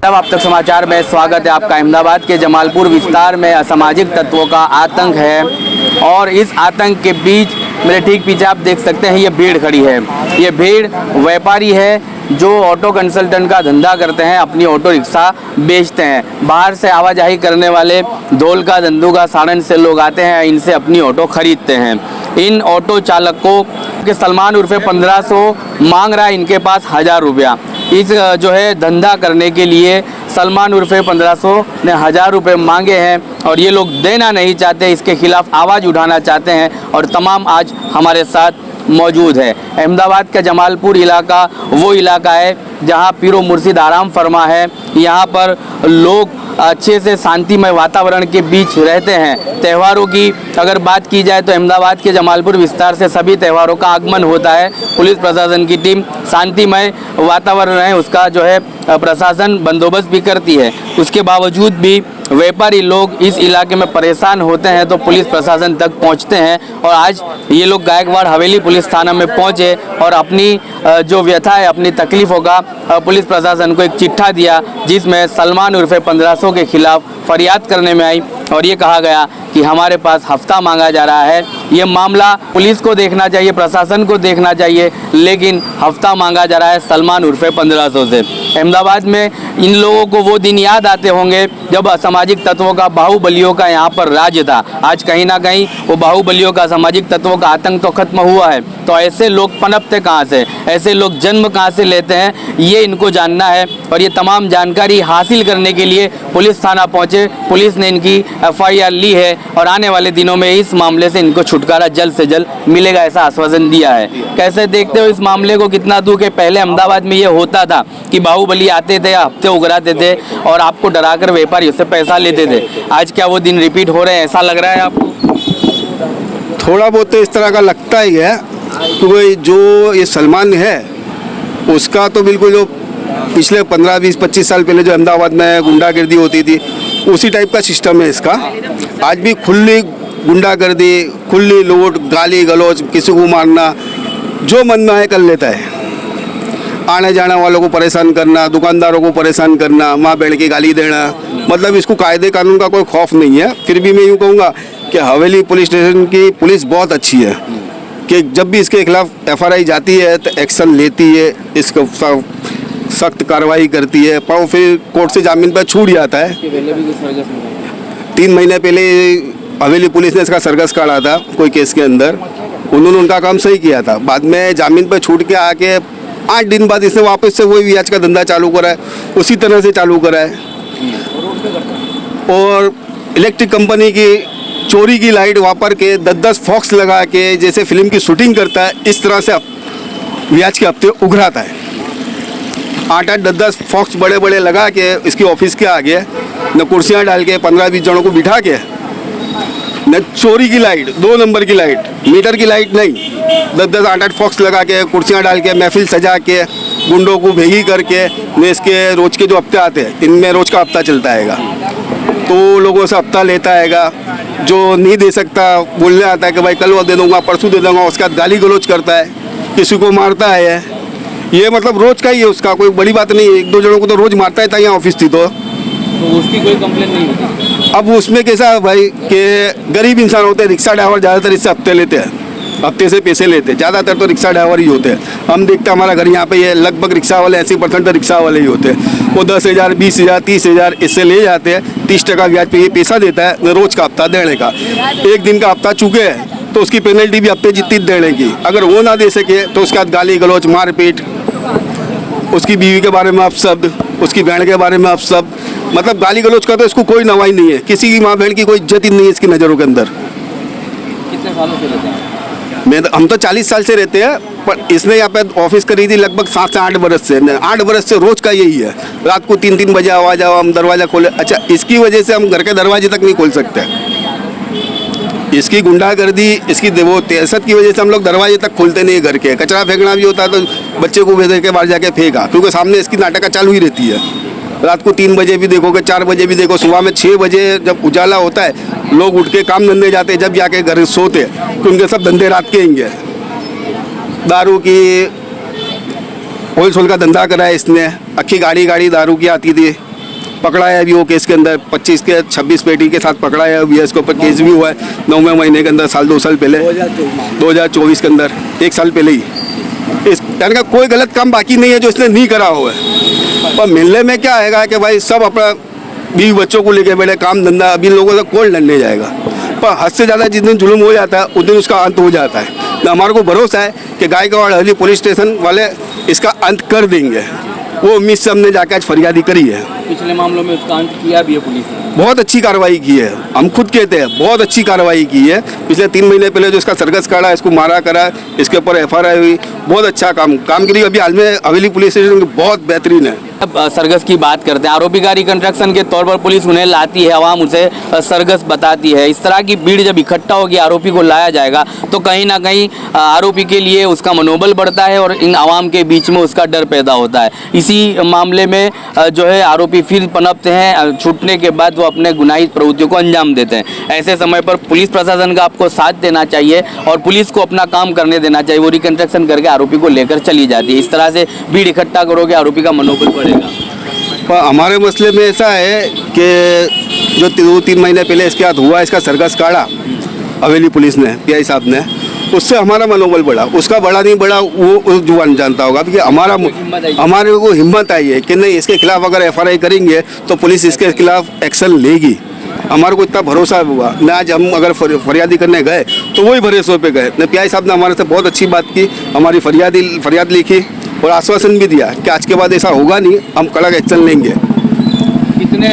तब आप तक समाचार में स्वागत है आपका। अहमदाबाद के जमालपुर विस्तार में असामाजिक तत्वों का आतंक है और इस आतंक के बीच मेरे ठीक पीछे आप देख सकते हैं ये भीड़ खड़ी है। ये भीड़ व्यापारी है जो ऑटो कंसल्टेंट का धंधा करते हैं, अपनी ऑटो रिक्शा बेचते हैं। बाहर से आवाजाही करने वाले धोलका, धंधुका, सारण से लोग आते हैं, इनसे अपनी ऑटो खरीदते हैं। इन ऑटो चालकों के सलमान उर्फे 1500 मांग रहा है इनके पास 1000 रुपया। इस जो है धंधा करने के लिए सलमान उर्फे 1500 ने 1000 रुपये मांगे हैं और ये लोग देना नहीं चाहते, इसके खिलाफ आवाज़ उठाना चाहते हैं और तमाम आज हमारे साथ मौजूद है। अहमदाबाद का जमालपुर इलाका वो इलाका है जहाँ पीरो मुर्शिद आराम फरमा है। यहाँ पर लोग अच्छे से शांतिमय वातावरण के बीच रहते हैं। त्योहारों की अगर बात की जाए तो अहमदाबाद के जमालपुर विस्तार से सभी त्योहारों का आगमन होता है। पुलिस प्रशासन की टीम शांतिमय वातावरण है उसका जो है प्रशासन बंदोबस्त भी करती है। उसके बावजूद भी व्यापारी लोग इस इलाके में परेशान होते हैं तो पुलिस प्रशासन तक पहुंचते हैं और आज ये लोग गायकवाड़ हवेली पुलिस थाना में पहुंचे और अपनी जो व्यथा है, अपनी तकलीफ़ों का पुलिस प्रशासन को एक चिट्ठा दिया जिसमें सलमान उर्फे 1500 के खिलाफ फरियाद करने में आई और ये कहा गया कि हमारे पास हफ्ता मांगा जा रहा है। ये मामला पुलिस को देखना चाहिए, प्रशासन को देखना चाहिए, लेकिन हफ्ता मांगा जा रहा है सलमान उर्फे 1500 से। अहमदाबाद में इन लोगों को वो दिन याद आते होंगे जब असामाजिक तत्वों का, बाहुबलियों का यहाँ पर राज्य था। आज कहीं ना कहीं वो बाहुबलियों का, सामाजिक तत्वों का आतंक तो खत्म हुआ है, तो ऐसे लोग पनपते कहाँ से, ऐसे लोग जन्म कहाँ से लेते हैं, ये इनको जानना है। और ये तमाम जानकारी हासिल करने के लिए पुलिस थाना पहुँचे। पुलिस ने इनकी FIR ली है और आने वाले दिनों में इस मामले से इनको छुटकारा जल्द से जल्द मिलेगा, ऐसा आश्वासन दिया है। कैसे देखते हो इस मामले को? कितना दुख है। पहले अहमदाबाद में ये होता था कि बाहुबली आते थे, हफ्ते उगराते थे और आपको डराकर व्यापारियों से पैसा लेते थे। आज क्या वो दिन रिपीट हो रहे हैं, ऐसा लग रहा है आपको? थोड़ा बहुत तो इस तरह का लगता ही है क्योंकि जो ये सलमान है उसका तो बिल्कुल जो पिछले 15, 20, 25 साल पहले जो अहमदाबाद में गुंडागर्दी होती थी उसी टाइप का सिस्टम है इसका। आज भी खुली गुंडागर्दी, खुली लूट, गाली गलौज, किसी को मारना, जो मन में आए कर लेता है। आने जाने वालों को परेशान करना, दुकानदारों को परेशान करना, माँ बहन की गाली देना, मतलब इसको कायदे कानून का कोई खौफ नहीं है। फिर भी मैं यूँ कहूँगा कि हवेली पुलिस स्टेशन की पुलिस बहुत अच्छी है कि जब भी इसके खिलाफ FIR जाती है तो एक्शन लेती है, इसको सख्त कार्रवाई करती है, पर फिर कोर्ट से जामीन पर छूट जाता है। 3 महीने पहले हवेली पुलिस ने इसका सरगस काढ़ा था कोई केस के अंदर, उन्होंने उनका काम सही किया था। बाद में जामीन पर छूट के आके 8 दिन बाद इसने वापस से वही व्याज का धंधा चालू करा है, उसी तरह से चालू करा है। और इलेक्ट्रिक कंपनी की चोरी की लाइट वापर के 10-10 फॉक्स लगा के जैसे फिल्म की शूटिंग करता है, इस तरह से व्याज के हफ्ते उघराता है। 8-8, 10-10 फॉक्स बड़े बड़े लगा के इसकी ऑफिस के आगे न कुर्सियाँ डाल के 15-20 जनों को बिठा के न चोरी की लाइट, 2 नंबर की लाइट, मीटर की लाइट नहीं, 10-10, 8-8 फॉक्स लगा के कुर्सियाँ डाल के महफिल सजा के गुंडों को भेगी करके न इसके रोज के जो हफ्ते आते हैं इनमें रोज का हफ्ता चलता हैगा। तो लोगों से हफ्ता लेता हैगा, जो नहीं दे सकता बोलने आता है कि भाई कल वो दे दूँगा, परसों दे दूँगा, उसका गाली गलौज करता है, किसी को मारता है। ये मतलब रोज का ही है उसका, कोई बड़ी बात नहीं है। 1-2 जनों को तो रोज मारता था यहाँ ऑफिस थी तो उसकी कोई कंप्लेंट नहीं होती। अब उसमें कैसा है भाई कि गरीब इंसान होते हैं, रिक्शा ड्राइवर ज़्यादातर इससे हफ्ते लेते हैं, हफ्ते से पैसे लेते हैं। ज़्यादातर तो रिक्शा ड्राइवर ही होते हैं। हम देखते हैं हमारा घर यहाँ पे ये लगभग रिक्शा वाले 80% तो रिक्शा वाले ही होते हैं। वो 10,000, 20,000, 30,000 इससे ले जाते हैं। 30% ब्याज पे ये पैसा देता है रोज़ का हफ्ता देने का। एक दिन का हफ्ता चुके हैं तो उसकी पेनल्टी भी हफ्ते जितनी देने की। अगर वो ना दे सके तो उसके बाद गाली गलौज, मारपीट, उसकी बीवी के बारे में अपशब्द, उसकी बहन के बारे में अपशब्द, मतलब गाली गलौज का तो इसको कोई नवाई नहीं है। किसी की माँ बहन की कोई इज्जत ही नहीं है इसकी नज़रों के अंदर। कितने सालों से रहते हैं? हम तो 40 साल से रहते हैं, पर इसने यहाँ पे ऑफिस करी थी लगभग 7 से 8 बरस से। 8 बरस से रोज का यही है। रात को 3-3 बजे आवाज आओ, हम दरवाज़ा खोले। अच्छा, इसकी वजह से हम घर के दरवाजे तक नहीं खोल सकते। इसकी गुंडागर्दी, इसकी वो तेसत की वजह से हम लोग दरवाजे तक खोलते नहीं है घर के। कचरा फेंकना भी होता है तो बच्चे को भेज के बाहर जाके फेंका, क्योंकि सामने इसकी नाटक चालू ही रहती है। रात को 3 बजे भी देखोगे, 4 बजे भी देखो, सुबह में 6 बजे जब उजाला होता है लोग उठ के काम धंधे जाते हैं, जब जाके घर सोते तो उनके सब धंधे रात के ही हैं। दारू की होलसेल का धंधा करा है इसने, अक्खी गाड़ी दारू की आती थी, पकड़ा है अभी वो केस के अंदर 25 के 26 पेटी के साथ पकड़ा है अभी, इसके ऊपर केस भी हुआ है 9वें महीने के अंदर, साल 2 साल पहले 2024 के अंदर, 1 साल पहले ही। इस यानी का कोई गलत काम बाकी नहीं है जो इसने नहीं करा हुआ है। पर मिलने में क्या आएगा कि भाई सब अपना बीवी बच्चों को लेके बैठे, काम धंधा, अभी लोगों से कौन लड़ने जाएगा। पर हद से ज़्यादा जिस दिन जुल्म हो जाता है उस दिन उसका अंत हो जाता है। तो हमारे को भरोसा है कि गायकवाड़ हवेली पुलिस स्टेशन वाले इसका अंत कर देंगे। वो उम्मीद से हमने जाकर आज फरियादी करी है। पिछले मामलों में उसका अंत किया भी है पुलिस ने। बहुत अच्छी कार्रवाई की है, हम खुद कहते हैं बहुत अच्छी कार्रवाई की है। पिछले 3 महीने पहले जो इसका सरगस काढ़ा, इसको मारा करा, इसके ऊपर FIR हुई, बहुत अच्छा काम की रही। अभी हाल में हवेली पुलिस स्टेशन बहुत बेहतरीन है। अब सरगस की बात करते हैं, आरोपी का रिकंस्ट्रक्शन के तौर पर पुलिस उन्हें लाती है, आवाम उसे सरगस बताती है। इस तरह की भीड़ जब इकट्ठा होगी, आरोपी को लाया जाएगा तो कहीं ना कहीं आरोपी के लिए उसका मनोबल बढ़ता है और इन आवाम के बीच में उसका डर पैदा होता है। इसी मामले में जो है आरोपी फिर पनपते हैं, छूटने के बाद वो अपने गुनाही प्रवृत्तियों को अंजाम देते हैं। ऐसे समय पर पुलिस प्रशासन का आपको साथ देना चाहिए और पुलिस को अपना काम करने देना चाहिए। वो रिकंस्ट्रक्शन करके आरोपी को लेकर चली जाती है। इस तरह से भीड़ इकट्ठा करोगे, आरोपी का मनोबल बढ़ेगा। पर हमारे मसले में ऐसा है कि जो 2-3 महीने पहले इसके साथ हुआ, इसका सरगस काढ़ा हवेली पुलिस ने, PI साहब ने, उससे हमारा मनोबल बढ़ा। उसका बढ़ा नहीं बढ़ा वो जुबान जानता होगा कि हमारे को हिम्मत आई है कि नहीं, इसके खिलाफ अगर FIR करेंगे तो पुलिस इसके खिलाफ एक्शन लेगी। हमारे को इतना भरोसा हुआ न, आज हम अगर फरियादी करने गए तो वही भरोसे पे गए न। PI साहब ने हमारे से बहुत अच्छी बात की, हमारी फरियाद लिखी और आश्वासन भी दिया कि आज के बाद ऐसा होगा नहीं, हम कड़क एक्शन लेंगे। कितने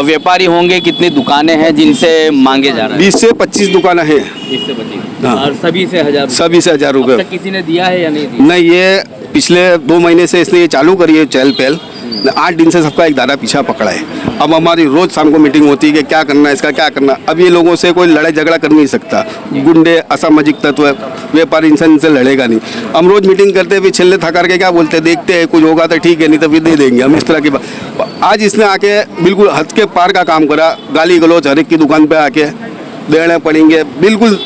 व्यापारी होंगे, कितनी दुकानें हैं जिनसे मांगे जा रहे हैं? 20 से 25 दुकानें हैं। 20 से 25। हाँ। और सभी से 1000? सभी से 1000 रुपये। किसी ने दिया है या नहीं दिया? नहीं, ये पिछले 2 महीने से इसने ये चालू करी है चहल पहल। 8 दिन से सबका एक दादा पीछा पकड़ा है। अब हमारी रोज शाम को मीटिंग होती है कि क्या करना है, इसका क्या करना। अब ये लोगों से कोई लड़ाई झगड़ा कर नहीं सकता, गुंडे, असामाजिक तत्व, व्यापारी इंसान से लड़ेगा नहीं। हम रोज मीटिंग करते भी छिल्ले थकार के क्या बोलते, देखते हैं कुछ होगा तो ठीक है, नहीं तो फिर दे देंगे हम, इस तरह की बात। आज इसने आके बिल्कुल हद के पार का काम करा, गाली गलौज हर एक की दुकान पे आके देने पड़ेंगे। बिल्कुल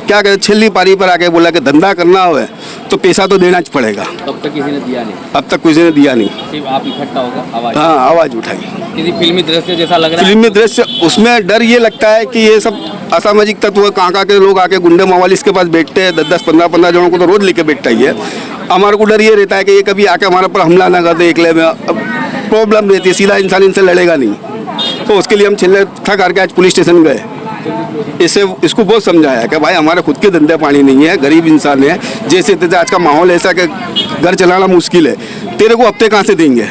क्या कहते, छिल्ली पारी पर आके बोला कि धंधा करना हो तो पैसा तो देना पड़ेगा। तब तक किसी ने दिया नहीं? अब तक किसी ने दिया नहीं। सिर्फ आप इकट्ठा होगा, आवाज? हाँ, आवाज़ उठाई। किसी फिल्मी दृश्य जैसा लग रहा है? फिल्मी दृश्य, उसमें डर ये लगता है कि ये सब असामाजिक तत्व कहाँ के लोग आके गुंडे मवाली इसके पास बैठते हैं। 10-10, 15-15 जनों को तो रोज लेके बैठता ही है। हमारे को डर ये रहता है कि ये कभी आके हमारे पर हमला ना कर दे एकले में। अब प्रॉब्लम रहती है, सीधा इंसान इनसे लड़ेगा नहीं। तो उसके लिए हम छिल्ले था करके आज पुलिस स्टेशन गए। इसको बहुत समझाया कि भाई हमारे खुद के धंधे पानी नहीं है, गरीब इंसान है, जैसे तैसे आज का माहौल ऐसा कि घर चलाना मुश्किल है। तेरे को हफ्ते कहाँ से देंगे,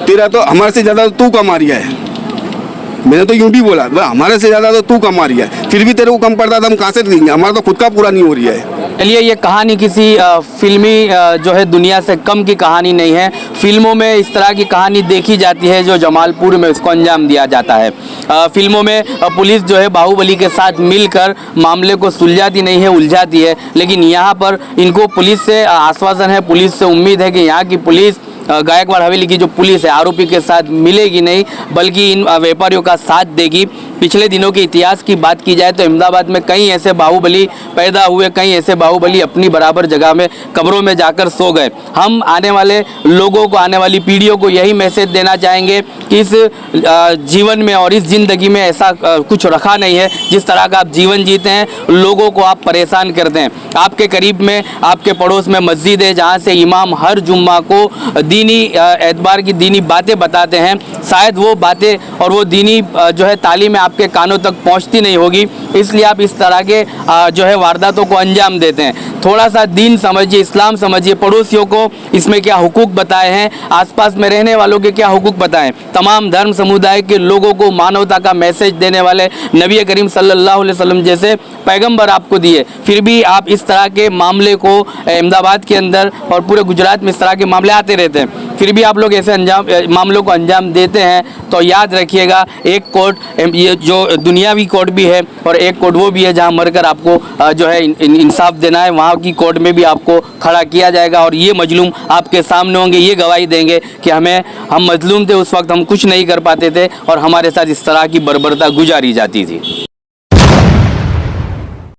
तेरा तो हमारे से ज़्यादा तो तू कमा रिया है। मैंने तो यूँ भी बोला, हमारे से ज़्यादा तो तू कमा रिया है, फिर भी तेरे को कम पड़ता था, हम कहाँ से देंगे, हमारा तो खुद का पूरा नहीं हो रहा है। चलिए, ये कहानी किसी फिल्मी जो है दुनिया से कम की कहानी नहीं है। फिल्मों में इस तरह की कहानी देखी जाती है जो जमालपुर में उसको अंजाम दिया जाता है। फिल्मों में पुलिस जो है बाहुबली के साथ मिलकर मामले को सुलझाती नहीं है, उलझाती है। लेकिन यहाँ पर इनको पुलिस से आश्वासन है, पुलिस से उम्मीद है कि यहाँ की पुलिस, गायकवाड़ हवेली की जो पुलिस है, आरोपी के साथ मिलेगी नहीं बल्कि इन व्यापारियों का साथ देगी। पिछले दिनों के इतिहास की बात की जाए तो अहमदाबाद में कई ऐसे बाहुबली पैदा हुए, कई ऐसे बाहुबली अपनी बराबर जगह में कब्रों में जाकर सो गए। हम आने वाले लोगों को, आने वाली पीढ़ियों को यही मैसेज देना चाहेंगे कि इस जीवन में और इस ज़िंदगी में ऐसा कुछ रखा नहीं है जिस तरह का आप जीवन जीते हैं, लोगों को आप परेशान करते हैं। आपके करीब में, आपके पड़ोस में मस्जिद है जहाँ से इमाम हर जुम्मा को दीनी एतबार की दीनी बातें बताते हैं। शायद वो बातें और वो दीनी जो है तालीमें आपके कानों तक पहुंचती नहीं होगी, इसलिए आप इस तरह के जो है वारदातों को अंजाम देते हैं। थोड़ा सा दीन समझिए, इस्लाम समझिए, पड़ोसियों को इसमें क्या हुकूक बताए हैं, आसपास में रहने वालों के क्या हुकूक बताएं। तमाम धर्म समुदाय के लोगों को मानवता का मैसेज देने वाले नबी करीम सल्लल्लाहु अलैहि वसल्लम जैसे पैगंबर आपको दिए, फिर भी आप इस तरह के मामले को अहमदाबाद के अंदर और पूरे गुजरात में इस तरह के मामले आते रहते हैं, फिर भी आप लोग ऐसे मामलों को अंजाम देते हैं। तो याद रखिएगा, एक कोर्ट ये जो दुनियावी कोर्ट भी है और एक कोर्ट वो भी है जहां मरकर आपको जो है इंसाफ देना है। वहां की कोर्ट में भी आपको खड़ा किया जाएगा और ये मजलूम आपके सामने होंगे, ये गवाही देंगे कि हम मजलूम थे, उस वक्त हम कुछ नहीं कर पाते थे और हमारे साथ इस तरह की बर्बरता गुजारी जाती थी।